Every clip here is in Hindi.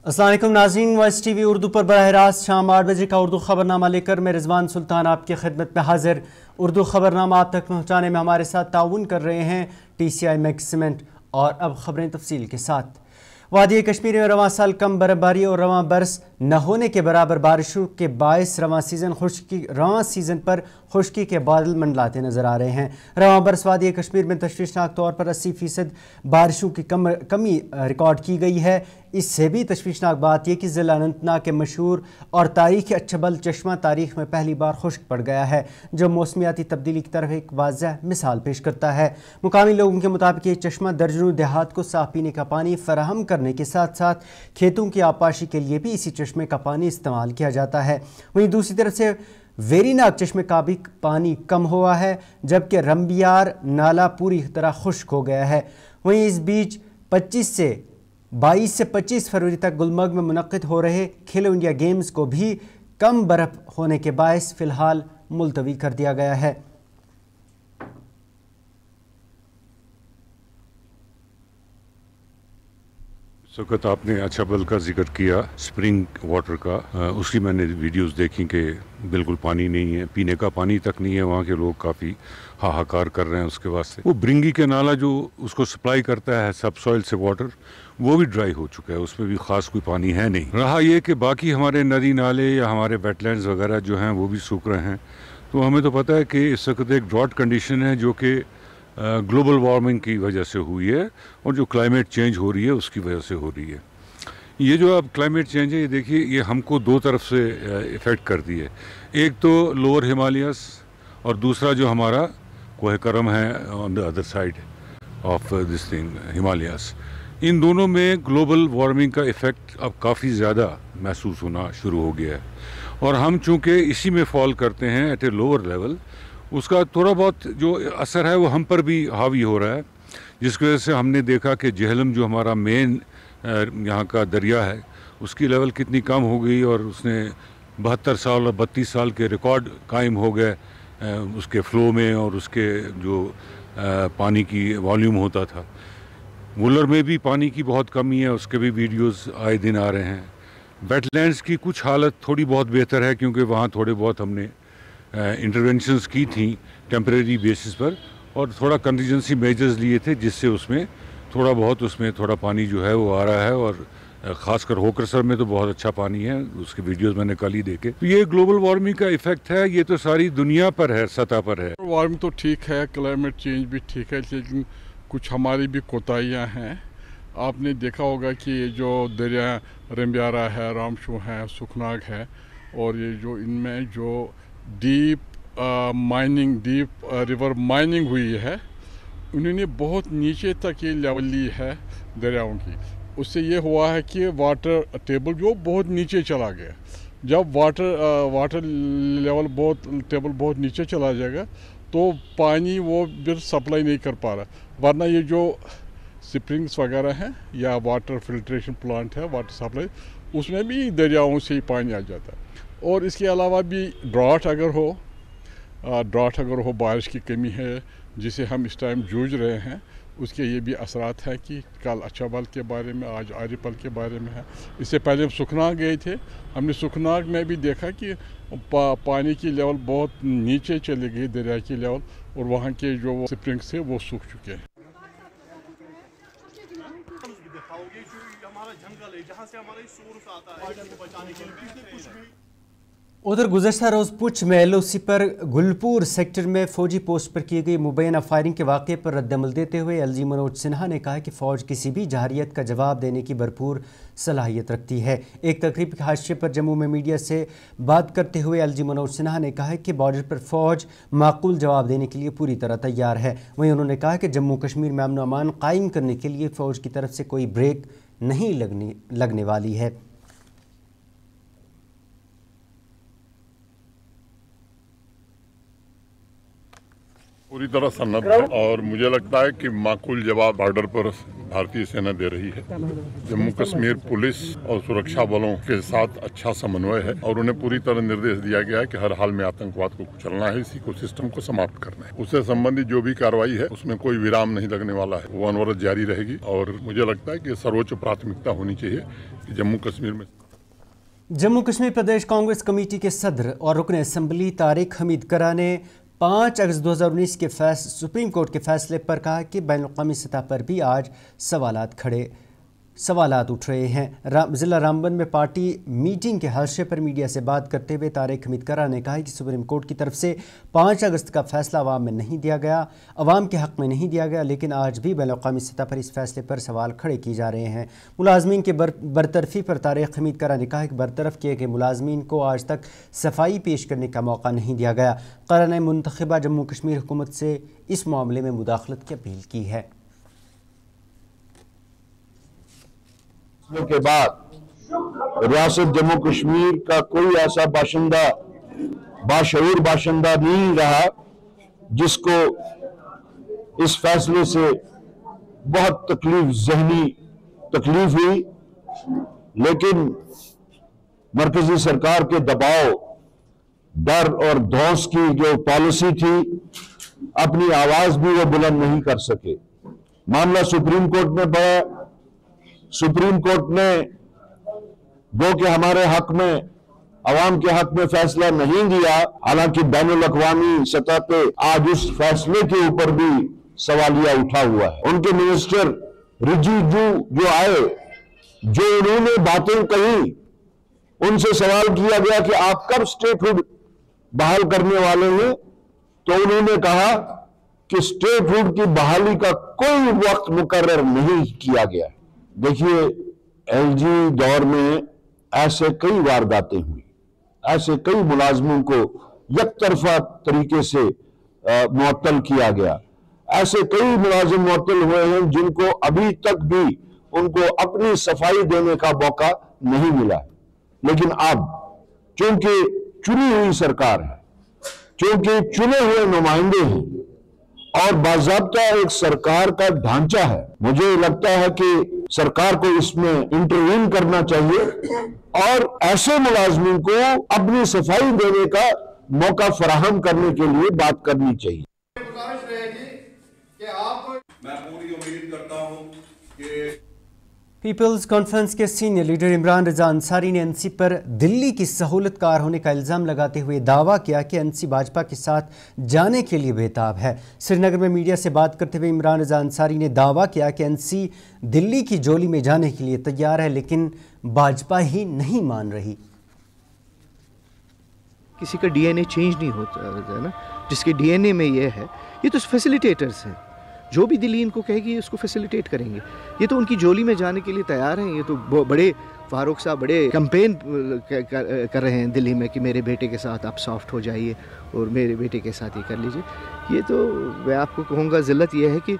अस्सलाम वालेकुम नाज़रीन, वॉइस टीवी उर्दू पर बराह रास्त शाम 8 बजे का उर्दू खबरनामा लेकर मैं रिजवान सुल्तान आपकी खिदमत में हाजिर। उर्दू खबरनामा आप तक पहुँचाने में हमारे साथ ताउन कर रहे हैं TCI मैक्सिमेंट। और अब खबरें तफसील के साथ। वादी कश्मीर में रवां साल कम बर्फबारी और रवां बरस न होने के बराबर बारिशों के बायस रवां सीज़न पर खुश्की के बादल मंडलाते नजर आ रहे हैं। रवां बरस वादी कश्मीर में तशवीशनाक तौर पर 80% बारिशों की कमी रिकॉर्ड की गई है। इससे भी तशवीशनाक बात यह कि ज़िला अनंतनाग के मशहूर और तारीखी अछबल चश्मा तारीख में पहली बार खुश्क पड़ गया है, जो मौसमियाती तब्दीली की तरफ एक वाज़ह मिसाल पेश करता है। मुकामी लोगों के मुताबिक ये चश्मा दर्जनों देहात को साफ पीने का पानी फराहम करने के साथ साथ खेतों की आबपाशी के लिए भी इसी चश्मे का पानी इस्तेमाल किया जाता है। वहीं दूसरी तरफ से वेरीनाग चश्मे का भी पानी कम हुआ है, जबकि रंबियार नाला पूरी तरह खुश्क हो गया है। वहीं इस बीच 22 से 25 फरवरी तक गुलमर्ग में मुनक्किद हो रहे खेलो इंडिया गेम्स को भी कम बर्फ होने के बायस फ़िलहाल मुलतवी कर दिया गया है। वक्त आपने अछबल का जिक्र किया, स्प्रिंग वाटर का, उसकी मैंने वीडियोस देखी कि बिल्कुल पानी नहीं है, पीने का पानी तक नहीं है। वहाँ के लोग काफ़ी हाहाकार कर रहे हैं उसके वास्ते। वो ब्रिंगी के नाला जो उसको सप्लाई करता है सब सॉइल से वाटर, वो भी ड्राई हो चुका है, उसमें भी ख़ास कोई पानी है नहीं। रहा ये कि बाकी हमारे नदी नाले या हमारे वेटलैंड्स वगैरह जो हैं वो भी सूख रहे हैं। तो हमें तो पता है कि इस वक्त एक ड्रॉट कंडीशन है जो कि ग्लोबल वार्मिंग की वजह से हुई है और जो क्लाइमेट चेंज हो रही है उसकी वजह से हो रही है। ये जो अब क्लाइमेट चेंज है, ये देखिए, ये हमको दो तरफ से इफ़ेक्ट करती है। एक तो लोअर हिमालयस और दूसरा जो हमारा कोह करम है on the other side of this thing Himalayas. इन दोनों में ग्लोबल वार्मिंग का इफ़ेक्ट अब काफ़ी ज़्यादा महसूस होना शुरू हो गया है और हम चूँकि इसी में फॉल करते हैं एट ए लोअर लेवल, उसका थोड़ा बहुत जो असर है वो हम पर भी हावी हो रहा है, जिसकी वजह से हमने देखा कि जेहलम जो हमारा मेन यहाँ का दरिया है उसकी लेवल कितनी कम हो गई और उसने 72 साल और 32 साल के रिकॉर्ड कायम हो गए उसके फ़्लो में और उसके जो पानी की वॉल्यूम होता था। वुलर में भी पानी की बहुत कमी है, उसके भी वीडियोस आए दिन आ रहे हैं। वेटलैंड्स की कुछ हालत थोड़ी बहुत बेहतर है क्योंकि वहाँ थोड़े बहुत हमने इंटरवेंशंस की थी टेम्परेरी बेसिस पर और थोड़ा कंटीजेंसी मेजर्स लिए थे, जिससे उसमें थोड़ा बहुत उसमें थोड़ा पानी जो है वो आ रहा है और ख़ासकर होकरसर में तो बहुत अच्छा पानी है, उसके वीडियोस मैंने कल ही देखे। तो ये ग्लोबल वार्मिंग का इफ़ेक्ट है, ये तो सारी दुनिया पर है, सतह पर है। वार्मिंग तो ठीक है, क्लाइमेट चेंज भी ठीक है, लेकिन कुछ हमारी भी कोताहियाँ हैं। आपने देखा होगा कि जो दरिया रंबियारा है, रामशू है, सुखनाग है और ये जो इनमें जो डीप रिवर माइनिंग हुई है, उन्होंने बहुत नीचे तक ये लेवल ली है दरियाओं की। उससे ये हुआ है कि वाटर टेबल जो बहुत नीचे चला गया। जब वाटर लेवल बहुत नीचे चला जाएगा तो पानी वो फिर सप्लाई नहीं कर पा रहा, वरना ये जो स्प्रिंग्स वगैरह हैं या वाटर फिल्ट्रेशन प्लांट है, वाटर सप्लाई, उसमें भी दरियाओं से ही पानी आ जाता है। और इसके अलावा भी ड्राट अगर हो बारिश की कमी है जिसे हम इस टाइम जूझ रहे हैं, उसके ये भी असरात हैं कि कल अछबल के बारे में, आज आरिपल के बारे में है। इससे पहले हम सुखनाग गए थे, हमने सुखनाग में भी देखा कि पानी की लेवल बहुत नीचे चली गई, दरिया की लेवल, और वहाँ के जो स्प्रिंग्स थे वो सूख चुके हैं। उधर गुज़श्ता रोज़ पुंछ में LOC पर गुलपुर सेक्टर में फ़ौजी पोस्ट पर की गई मुबैना फायरिंग के वाक़े पर रद्दमल देते हुए LG मनोज सिन्हा ने कहा कि फ़ौज किसी भी जहरियत का जवाब देने की भरपूर सलाहियत रखती है। एक तकरीब के हाशिए पर जम्मू में मीडिया से बात करते हुए LG मनोज सिन्हा ने कहा कि बॉर्डर पर फ़ौज माकूल जवाब देने के लिए पूरी तरह तैयार है। वहीं उन्होंने कहा कि जम्मू कश्मीर में अमन अमान कायम करने के लिए फ़ौज की तरफ से कोई ब्रेक नहीं लगने वाली है। पूरी तरह सन्नत है और मुझे लगता है कि माकूल जवाब बॉर्डर पर भारतीय सेना दे रही है। जम्मू कश्मीर पुलिस और सुरक्षा बलों के साथ अच्छा समन्वय है और उन्हें पूरी तरह निर्देश दिया गया है कि हर हाल में आतंकवाद को कुचलना है, इसी को सिस्टम को समाप्त करना है। उससे संबंधित जो भी कार्रवाई है उसमें कोई विराम नहीं लगने वाला है, वो अनवरत जारी रहेगी। और मुझे लगता है कि सर्वोच्च प्राथमिकता होनी चाहिए कि जम्मू कश्मीर में। जम्मू कश्मीर प्रदेश कांग्रेस कमेटी के सदर और रुकन असम्बली तारिक हमीद करा ने 5 अगस्त 2019 के सुप्रीम कोर्ट के फैसले पर कहा कि बैनुल-अक़वामी सतह पर भी आज सवालात उठ रहे हैं। ज़िला रामबन में पार्टी मीटिंग के हाशिए पर मीडिया से बात करते हुए तारिक हमीद करा ने कहा कि सुप्रीम कोर्ट की तरफ से 5 अगस्त का फैसला अवाम में नहीं दिया गया, अवाम के हक़ में नहीं दिया गया, लेकिन आज भी बैनुल-अक़वामी सतह पर इस फैसले पर सवाल खड़े किए जा रहे हैं। मुलाजमीन के बरतरफ़ी पर तारिक हमीद करा ने कहा कि बरतरफ किए गए मुलाजमीन को आज तक सफाई पेश करने का मौका नहीं दिया गया। करा ने मुंतखबा जम्मू कश्मीर हुकूमत से इस मामले में मुदाखलत की अपील की है। के बाद रियासत जम्मू कश्मीर का कोई ऐसा बाशऊर बाशिंदा नहीं रहा जिसको इस फैसले से बहुत ज़हनी तकलीफ हुई, लेकिन मरकजी सरकार के दबाव, डर और धौंस की जो पॉलिसी थी, अपनी आवाज भी वो बुलंद नहीं कर सके। मामला सुप्रीम कोर्ट में पड़ा। सुप्रीम कोर्ट ने वो कि हमारे हक में, अवाम के हक में फैसला नहीं दिया, हालांकि बैनुल-अक़वामी सतह पे आज उस फैसले के ऊपर भी सवालिया उठा हुआ है। उनके मिनिस्टर रिजिजू जो आए, जो उन्होंने बातें कही, उनसे सवाल किया गया कि आप कब स्टेटहुड बहाल करने वाले हैं, तो उन्होंने कहा कि स्टेटहुड की बहाली का कोई वक्त मुकर्रर नहीं किया गया। देखिए, एलजी दौर में ऐसे कई वारदातें हुई, ऐसे कई मुलाजमों को यकतरफा तरीके से मुअत्तल किया गया, ऐसे कई मुलाजिम मुअत्तल हुए हैं जिनको अभी तक भी उनको अपनी सफाई देने का मौका नहीं मिला। लेकिन अब चूंकि चुनी हुई सरकार है, चूंकि चुने हुए नुमाइंदे हैं और बाज़ाब्ता एक सरकार का ढांचा है, मुझे लगता है कि सरकार को इसमें इंटरवीन करना चाहिए और ऐसे मुलाजमीन को अपनी सफाई देने का मौका फराहम करने के लिए बात करनी चाहिए। मैं पूरी उम्मीद करता हूं कि पीपल्स कॉन्फ्रेंस के सीनियर लीडर इमरान रजा अंसारी ने एनसी पर दिल्ली की सहूलतकार होने का इल्ज़ाम लगाते हुए दावा किया कि एनसी भाजपा के साथ जाने के लिए बेताब है। श्रीनगर में मीडिया से बात करते हुए इमरान रजा अंसारी ने दावा किया कि एनसी दिल्ली की जोली में जाने के लिए तैयार है, लेकिन भाजपा ही नहीं मान रही। किसी का डीएनए चेंज नहीं होता है ना, जिसके डीएनए में ये है, ये तो फैसिलिटेटर्स हैं, जो भी दिल्ली इनको कहेगी उसको फैसिलिटेट करेंगे। ये तो उनकी जोली में जाने के लिए तैयार हैं। ये तो बड़े फारूक साहब बड़े कैंपेन कर रहे हैं दिल्ली में कि मेरे बेटे के साथ आप सॉफ्ट हो जाइए और मेरे बेटे के साथ ये कर लीजिए। ये तो मैं आपको कहूँगा ज़िल्लत ये है कि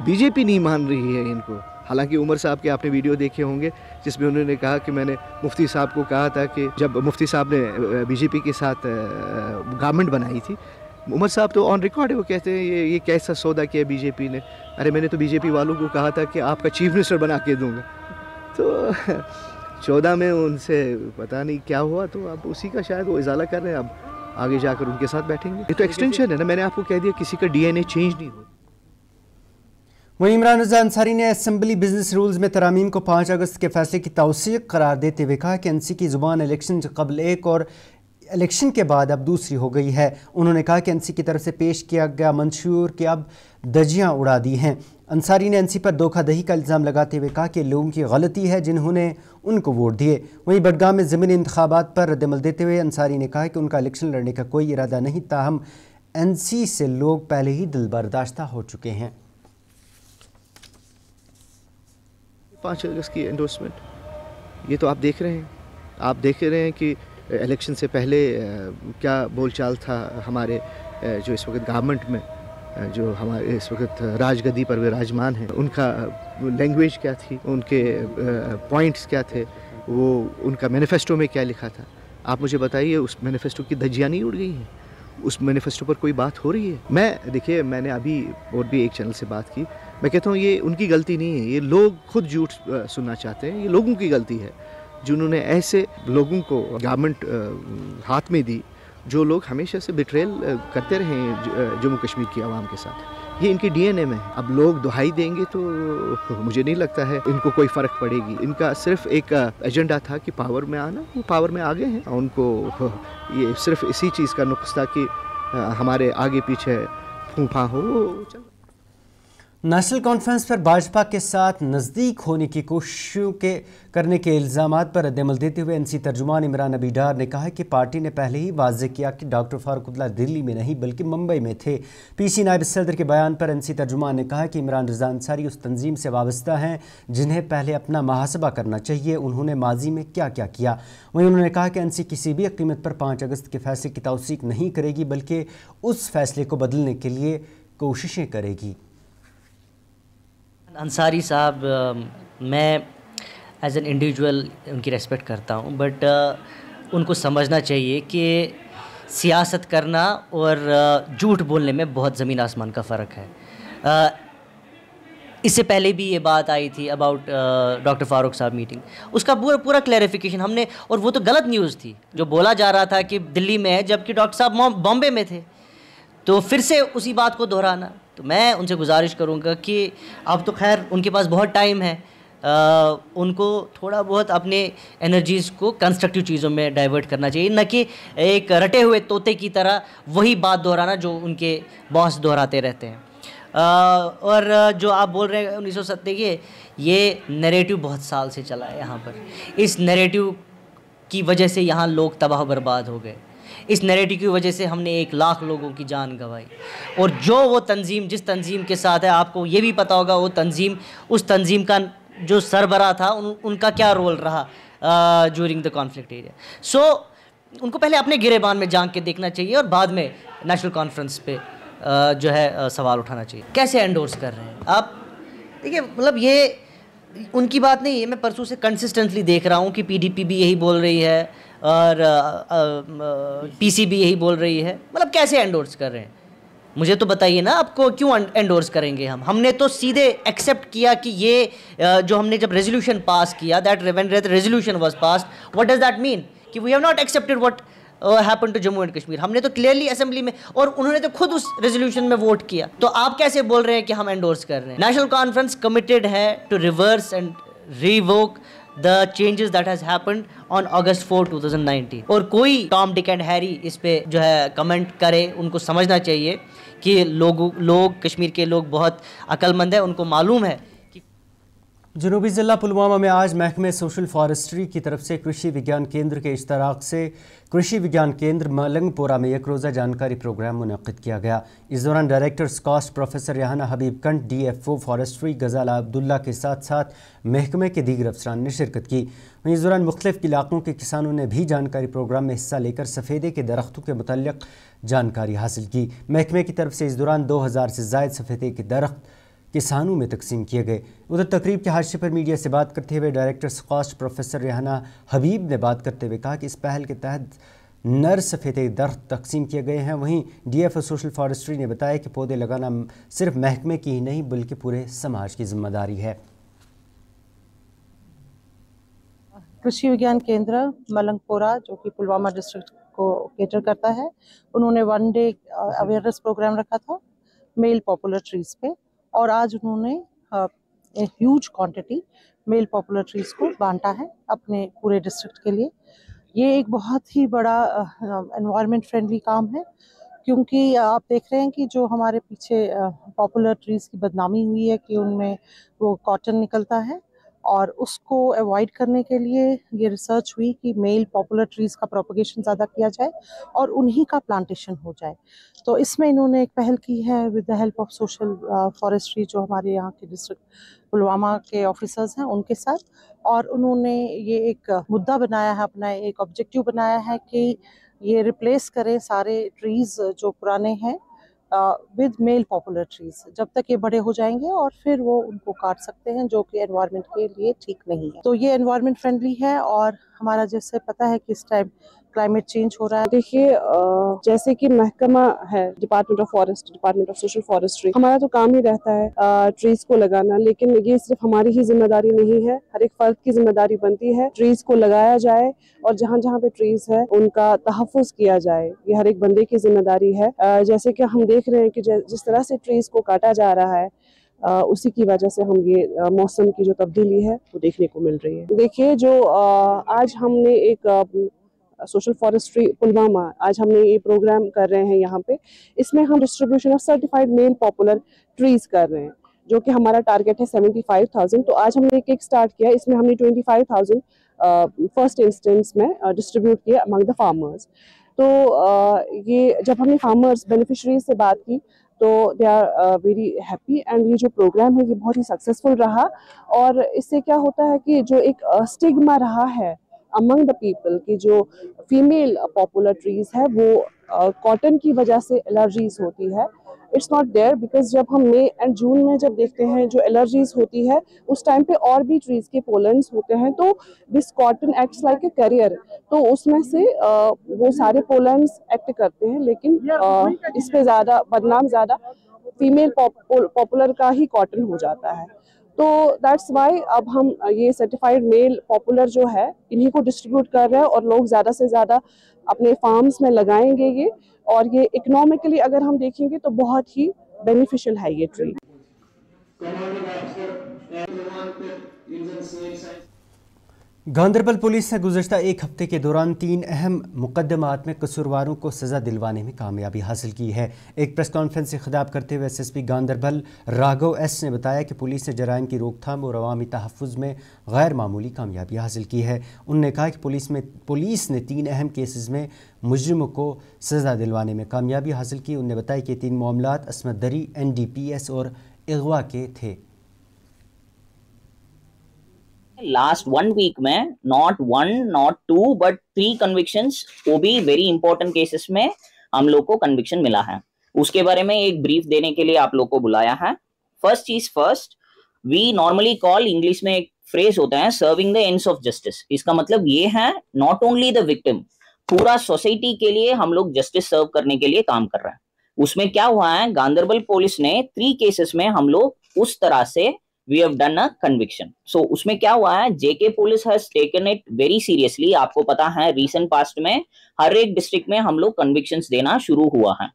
बीजेपी नहीं मान रही है इनको। हालांकि उमर साहब के आपने वीडियो देखे होंगे जिसमें उन्होंने कहा कि मैंने मुफ्ती साहब को कहा था कि जब मुफ्ती साहब ने बीजेपी के साथ गवर्नमेंट बनाई थी, उमर साहब तो ऑन रिकॉर्ड है, वो कहते हैं ये कैसा सौदा किया बीजेपी ने। अरे मैंने तो बीजेपी वालों को कहा था कि आपका चीफ मिनिस्टर बना के दूंगा। तो 14 में उनसे पता नहीं क्या हुआ, तो अब उसी का शायद वो इजाला कर रहे हैं। अब आगे जाकर उनके साथ बैठेंगे। ये तो एक्सटेंशन है ना, मैंने आपको कह दिया किसी का डीएनए चेंज नहीं होता। वहीं इमरान रजा अंसारी ने असम्बली बिजनेस रूल्स में तरामीम को 5 अगस्त के फैसले की तौसीक करार देते हुए कहा कि एनसी की ज़ुबान इलेक्शन से कबल एक और इलेक्शन के बाद अब दूसरी हो गई है। उन्होंने कहा कि एनसी की तरफ से पेश किया गया मंशूर के अब धज्जियां उड़ा दी हैं। अंसारी ने एनसी पर धोखाधड़ी का इल्ज़ाम लगाते हुए कहा कि लोगों की गलती है जिन्होंने उनको वोट दिए। वहीं बडगाम में ज़मीनी इंतखाबात पर रद्दमल देते हुए अंसारी ने कहा कि उनका इलेक्शन लड़ने का कोई इरादा नहीं, ताहम एनसी से लोग पहले ही दिलबर्दाश्ता हो चुके हैं। 5 अगस्त की एंडोर्समेंट ये तो आप देख रहे हैं। आप देख रहे हैं कि इलेक्शन से पहले क्या बोलचाल था हमारे जो इस वक्त गवर्नमेंट में जो हमारे इस वक्त राजगद्दी पर विराजमान हैं, उनका लैंग्वेज क्या थी, उनके पॉइंट्स क्या थे, वो उनका मैनिफेस्टो में क्या लिखा था। आप मुझे बताइए उस मैनिफेस्टो की धज्जियां नहीं उड़ गई हैं? उस मैनिफेस्टो पर कोई बात हो रही है? मैं देखिए, मैंने अभी और भी एक चैनल से बात की, मैं कहता हूँ ये उनकी गलती नहीं है, ये लोग खुद झूठ सुनना चाहते हैं, ये लोगों की गलती है जिन्होंने ऐसे लोगों को गवर्नमेंट हाथ में दी जो लोग हमेशा से बिट्रेल करते रहे हैं जम्मू कश्मीर की आवाम के साथ। ये इनके डीएनए में है। अब लोग दुहाई देंगे तो मुझे नहीं लगता है इनको कोई फ़र्क पड़ेगी। इनका सिर्फ एक एजेंडा था कि पावर में आना, वो पावर में आ गए हैं। उनको ये सिर्फ इसी चीज़ का नुक्स था कि हमारे आगे पीछे फूफा हो। चल नेशनल कॉन्फ्रेंस पर भाजपा के साथ नज़दीक होने की कोशिशों करने के इल्ज़ामात पर रद्दमल देते हुए एनसी तर्जुमान इमरान नबी डार ने कहा कि पार्टी ने पहले ही वाज़ेह किया कि डॉक्टर फारूकुल्लाह दिल्ली में नहीं बल्कि मुंबई में थे। पीसी नायब सदर के बयान पर एनसी तर्जुमान ने कहा कि इमरान रज़ा अंसारी उस तंजीम से वाबस्ता हैं जिन्हें पहले अपना मुहासबा करना चाहिए, उन्होंने माजी में क्या क्या किया। वहीं उन्होंने कहा कि एनसी किसी भी कीमत पर 5 अगस्त के फैसले की तौसीक नहीं करेगी बल्कि उस फैसले को बदलने के लिए कोशिशें करेगी। अंसारी साहब, मैं एज एन इंडिविजुअल उनकी रेस्पेक्ट करता हूँ, बट उनको समझना चाहिए कि सियासत करना और झूठ बोलने में बहुत ज़मीन आसमान का फ़र्क है। इससे पहले भी ये बात आई थी अबाउट डॉक्टर फारूक साहब मीटिंग, उसका पूरा क्लैरिफिकेशन हमने, और वो तो गलत न्यूज़ थी जो बोला जा रहा था कि दिल्ली में है जबकि डॉक्टर साहब बॉम्बे में थे, तो फिर से उसी बात को दोहराना। तो मैं उनसे गुजारिश करूंगा कि अब तो खैर उनके पास बहुत टाइम है, उनको थोड़ा बहुत अपने एनर्जीज़ को कंस्ट्रक्टिव चीज़ों में डाइवर्ट करना चाहिए, न कि एक रटे हुए तोते की तरह वही बात दोहराना जो उनके बॉस दोहराते रहते हैं। और जो आप बोल रहे हैं 1970 के, ये नैरेटिव बहुत साल से चला है यहाँ पर। इस नैरेटिव की वजह से यहाँ लोग तबाह बर्बाद हो गए। इस नैरेटिव की वजह से हमने 1 लाख लोगों की जान गंवाई। और जो वो तंजीम जिस तंजीम के साथ है, आपको ये भी पता होगा वो तंजीम, उस तंजीम का जो सरबराह था उनका क्या रोल रहा ड्यूरिंग द कॉन्फ्लिक्ट एरिया। सो उनको पहले अपने गिरेबान में झांक के देखना चाहिए और बाद में नेशनल कॉन्फ्रेंस पे जो है सवाल उठाना चाहिए। कैसे एंडोर्स कर रहे हैं आप? देखिए, मतलब ये उनकी बात नहीं है, मैं परसों से कंसिस्टेंटली देख रहा हूँ कि पीडीपी भी यही बोल रही है और पीसी भी यही बोल रही है। मतलब कैसे एंडोर्स कर रहे हैं? मुझे तो बताइए ना, आपको क्यों एंडोर्स करेंगे हम? हमने तो सीधे एक्सेप्ट किया कि ये जो हमने जब रेजोल्यूशन पास किया, that when resolution was passed, what does that mean? कि we have not accepted what happened to Jammu and Kashmir. हमने तो क्लियरली असेंबली में, और उन्होंने तो खुद उस रेजोल्यूशन में वोट किया, तो आप कैसे बोल रहे हैं कि हम एंडोर्स कर रहे हैं? नेशनल कॉन्फ्रेंस कमिटेड है to reverse and revoke the changes that has happened on August 4, 2019। और कोई टॉम डिक एंड हैरी इस पे जो है कमेंट करे, उनको समझना चाहिए कि लोग कश्मीर के लोग बहुत अक्लमंद हैं, उनको मालूम है। जनूबी ज़िला पुलवामा में आज महकमे सोशल फॉरेस्ट्री की तरफ से कृषि विज्ञान केंद्र के इश्तराक से कृषि विज्ञान केंद्र मलंगपोरा में एक रोज़ा जानकारी प्रोग्राम मुनक़्क़िद किया गया। इस दौरान डायरेक्टर स्कॉस्ट प्रोफेसर रेहाना हबीब कंठ, DFO फॉरेस्ट्री गजाला अब्दुल्ला के साथ साथ महकमे के दीगर अफसरान ने शिरकत की। वहीं इस दौरान मुख्तलिफ इलाकों के किसानों ने भी जानकारी प्रोग्राम में हिस्सा लेकर सफ़ेदे के दरख्तों के मुतल्लिक़ जानकारी हासिल की। महकमे की तरफ से इस दौरान 2000 से ज़ायद सफ़ेदे के दरख्त किसानों में तकसीम किए गए। उधर तकरीब के हाशिए पर मीडिया से बात करते हुए डायरेक्टर स्कॉस्ट प्रोफेसर रेहाना हबीब ने बात करते हुए कहा कि इस पहल के तहत नर सफ़ेदे दरख्त तकसीम किए गए हैं। वहीं DFO सोशल फॉरेस्ट्री ने बताया कि पौधे लगाना सिर्फ महकमे की ही नहीं बल्कि पूरे समाज की जिम्मेदारी है। कृषि विज्ञान केंद्र मलंगपोरा, जो कि पुलवामा डिस्ट्रिक्ट को केटर करता है, उन्होंने 1 डे अवेयरनेस प्रोग्राम रखा था मेल पॉपुलर ट्रीज पे, और आज उन्होंने huge quantity male poplar trees को बांटा है अपने पूरे डिस्ट्रिक्ट के लिए। ये एक बहुत ही बड़ा एनवायरनमेंट फ्रेंडली काम है, क्योंकि आप देख रहे हैं कि जो हमारे पीछे पॉपुलर ट्रीज की बदनामी हुई है कि उनमें वो कॉटन निकलता है, और उसको अवॉइड करने के लिए ये रिसर्च हुई कि मेल पॉपुलर ट्रीज़ का प्रोपगेशन ज़्यादा किया जाए और उन्हीं का प्लांटेशन हो जाए। तो इसमें इन्होंने एक पहल की है with the help of social forestry, जो हमारे यहाँ के डिस्ट्रिक्ट पुलवामा के ऑफिसर्स हैं उनके साथ, और उन्होंने ये एक मुद्दा बनाया है, अपना एक ऑब्जेक्टिव बनाया है कि ये रिप्लेस करें सारे ट्रीज़ जो पुराने हैं विद मेल पॉपुलर ट्रीज, जब तक ये बड़े हो जाएंगे, और फिर वो उनको काट सकते हैं, जो कि एनवायरनमेंट के लिए ठीक नहीं है। तो ये एनवायरनमेंट फ्रेंडली है, और हमारा जैसे पता है कि इस टाइम क्लाइमेट चेंज हो रहा है। देखिए, जैसे कि महकमा है department of forest, department of social forestry, हमारा तो काम ही रहता है ट्रीज को लगाना, लेकिन ये सिर्फ हमारी ही जिम्मेदारी नहीं है, हर एक फर्द की जिम्मेदारी बनती है ट्रीज को लगाया जाए और जहाँ जहाँ पे ट्रीज है उनका तहफ़्फ़ुज़ किया जाए, ये हर एक बंदे की जिम्मेदारी है। जैसे कि हम देख रहे हैं कि जिस तरह से ट्रीज को काटा जा रहा है, उसी की वजह से हम ये मौसम की जो तब्दीली है वो देखने को मिल रही है। देखिए, जो आज हमने एक सोशल फॉरेस्ट्री पुलवामा, आज हमने ये प्रोग्राम कर रहे हैं यहाँ पे, इसमें हम distribution of certified male poplar trees कर रहे हैं, जो कि हमारा टारगेट है 75,000। तो आज हमने एक स्टार्ट किया, इसमें हमने 25,000 फर्स्ट इंस्टेंस में डिस्ट्रीब्यूट किया अमंग द फार्मर्स। तो ये जब हमने फार्मर्स बेनिफिशरीज से बात की तो they are very happy, and ये जो प्रोग्राम है ये बहुत ही सक्सेसफुल रहा। और इससे क्या होता है कि जो एक स्टिग्मा रहा है अमंग द पीपल की जो फीमेल पॉपुलर ट्रीज है वो कॉटन की वजह से एलर्जीज होती है, इट्स नॉट देयर, बिकॉज जब हम मई एंड जून में जब देखते हैं जो एलर्जीज होती है उस टाइम पे और भी ट्रीज के पोलन्स होते हैं, तो this cotton acts like a carrier, तो उसमें से वो सारे पोलन्स एक्ट करते हैं, लेकिन इस पे ज़्यादा बदनाम ज़्यादा फीमेल पॉपुलर का ही कॉटन हो जाता है। तो दैट्स वाई अब हम ये सर्टिफाइड मेल पॉपुलर जो है इन्हीं को डिस्ट्रीब्यूट कर रहे हैं और लोग ज़्यादा से ज़्यादा अपने फार्म्स में लगाएंगे ये, और ये इकोनॉमिकली अगर हम देखेंगे तो बहुत ही बेनिफिशियल है ये ट्री। गांदरबल पुलिस ने गुज़श्ता एक हफ्ते के दौरान 3 अहम मुकदमात में कसूरवारों को सज़ा दिलवाने में कामयाबी हासिल की है। एक प्रेस कॉन्फ्रेंस से खिताब करते हुए SSP गांदरबल राघव एस ने बताया कि पुलिस ने जराइम की रोकथाम और अवामी तहफ़्फ़ुज़ में गैर मामूली कामयाबी हासिल की है। उन्होंने कहा कि पुलिस ने 3 अहम केसेस में मुजरिमों को सज़ा दिलवाने में कामयाबी हासिल की। उन्होंने बताया कि 3 मामलात असमत दरी, NDPS और अगवा के थे। लास्ट 1 वीक में नॉट 1 नॉट 2 बट 3 कन्विक्शंस, वो भी वेरी इंपॉर्टेंट केसेस में हम लोग को कन्विक्शन मिला है। उसके बारे में एक ब्रीफ देने के लिए आप लोग को बुलाया है। फर्स्ट चीज first, we normally call, English में एक फ्रेज होता है serving the ends of justice. इसका मतलब ये है नॉट ओनली द विक्टिम, पूरा सोसाइटी के लिए हम लोग जस्टिस सर्व करने के लिए काम कर रहे हैं। उसमें क्या हुआ है, गांदरबल पुलिस ने 3 केसेस में हम लोग उस तरह से we have done a conviction. So उसमें क्या हुआ है, JK police has taken it very seriously। आपको पता है recent past में हर एक डिस्ट्रिक्ट में हम लोग convictions देना शुरू हुआ है,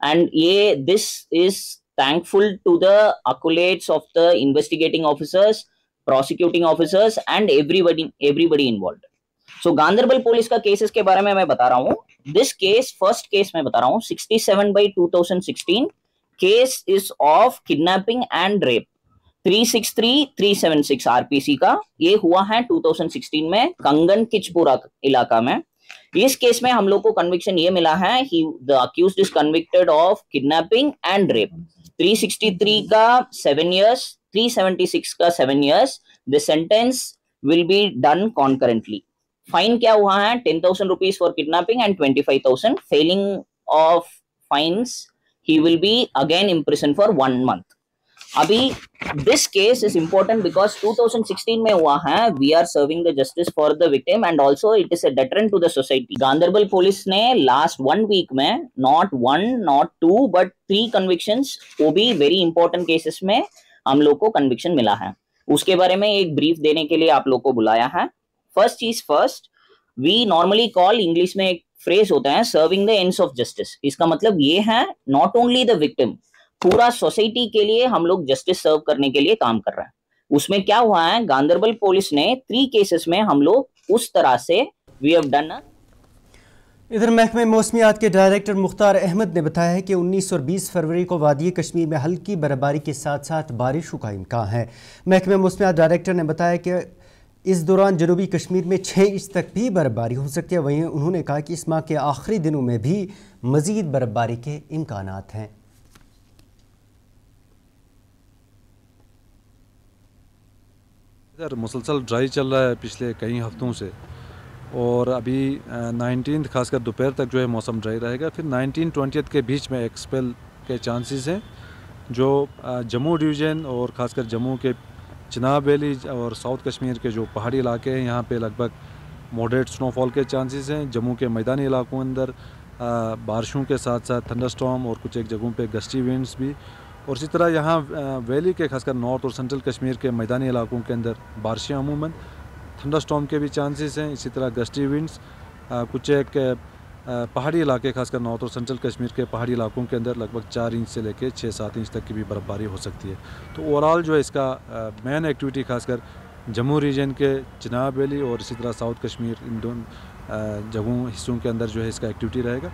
and ये this is thankful to the accolades of the investigating officers, prosecuting officers and everybody involved. So Ganderbal police का केसेस के बारे में मैं बता रहा हूँ। This case, first case मैं बता रहा हूँ, 67/2016 case is of kidnapping and rape, 363-376 RPC का। ये हुआ है 2016 में कंगन किचपुरा इलाका में। इस केस में हम लोग को कन्विक्शन ये मिला है, the accused is convicted of kidnapping and rape। 363 का 7 years, 376 का 7 years। The sentence will be done concurrently। Fine क्या हुआ है, 10,000 rupees for kidnapping and 25,000। Failing of fines, he will be again imprisoned for 1 month। अभी this case is important because 2016 में हुआ है। We are serving the justice for the victim and also it is a deterrent to the society. Ganderbal police ने लास्ट 1 वीक में नॉट 1 नॉट 2 बट 3 कन्विक्शंस, वो भी वेरी इंपॉर्टेंट केसेस में हम लोग को कन्विक्शन मिला है। उसके बारे में एक ब्रीफ देने के लिए आप लोग को बुलाया है। फर्स्ट चीज first, we normally call, English में एक फ्रेज होता है serving the ends of justice. इसका मतलब ये है नॉट ओनली द विक्टिम, पूरा सोसाइटी के लिए हम लोग जस्टिस सर्व करने के लिए काम कर रहे हैं। उसमें क्या हुआ है, गांदरबल पुलिस ने 3 केसेस में हम लोग उस तरह से वी हैव डन। इधर महकमे मौसमियात के डायरेक्टर मुख्तार अहमद ने बताया है कि 19 और 20 फरवरी को वादी कश्मीर में हल्की बर्फबारी के साथ साथ बारिशों का इम्कान है। महकमे मौसमियात डायरेक्टर ने बताया कि इस दौरान जनूबी कश्मीर में 6 इंच तक भी बर्फबारी हो सकती है। वहीं उन्होंने कहा कि इस माह के आखिरी दिनों में भी मजीद बर्फबारी के इम्कानात हैं। इधर मुसलसल ड्राई चल रहा है पिछले कई हफ्तों से, और अभी 19 खासकर दोपहर तक जो है मौसम ड्राई रहेगा। फिर 19-20 के बीच में एक स्पेल के चांसेस हैं, जो जम्मू डिवीज़न और ख़ासकर जम्मू के चिनाब वैली और साउथ कश्मीर के जो पहाड़ी इलाके हैं, यहाँ पे लगभग मॉडरेट स्नोफॉल के चांसेस हैं। जम्मू के मैदानी इलाकों के अंदर बारिशों के साथ साथ थंडरस्टॉर्म और कुछ एक जगहों पे गस्टी विंड्स भी, और इसी तरह यहाँ वैली के खासकर नॉर्थ और सेंट्रल कश्मीर के मैदानी इलाकों के अंदर बारिशें अमूमन, थंडरस्टॉर्म के भी चांसेस हैं। इसी तरह गस्टी विंड्स कुछ एक पहाड़ी इलाके खासकर नॉर्थ और सेंट्रल कश्मीर के पहाड़ी इलाकों के अंदर लगभग 4 इंच से लेकर 6-7 इंच तक की भी बर्फ़बारी हो सकती है। तो ओवरऑल जो है इसका मेन एक्टिविटी खासकर जम्मू रीजन के चिनाब वैली और इसी तरह साउथ कश्मीर, इन दोनों जगहों हिस्सों के अंदर जो है इसका एक्टिविटी रहेगा।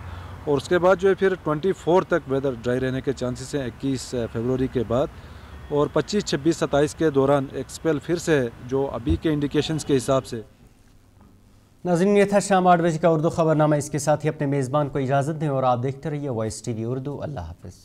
और उसके बाद जो है फिर 24 तक वेदर ड्राई रहने के चांसेस हैं 21 फरवरी के बाद, और 25, 26, 27 के दौरान एक स्पेल फिर से जो अभी के इंडिकेशंस के हिसाब से। नाज़रीन, ये था शाम 8 बजे का उर्दू खबरनामा। इसके साथ ही अपने मेज़बान को इजाज़त दें और आप देखते रहिए वॉइस TV उर्दू। अल्लाह हाफ़िज़।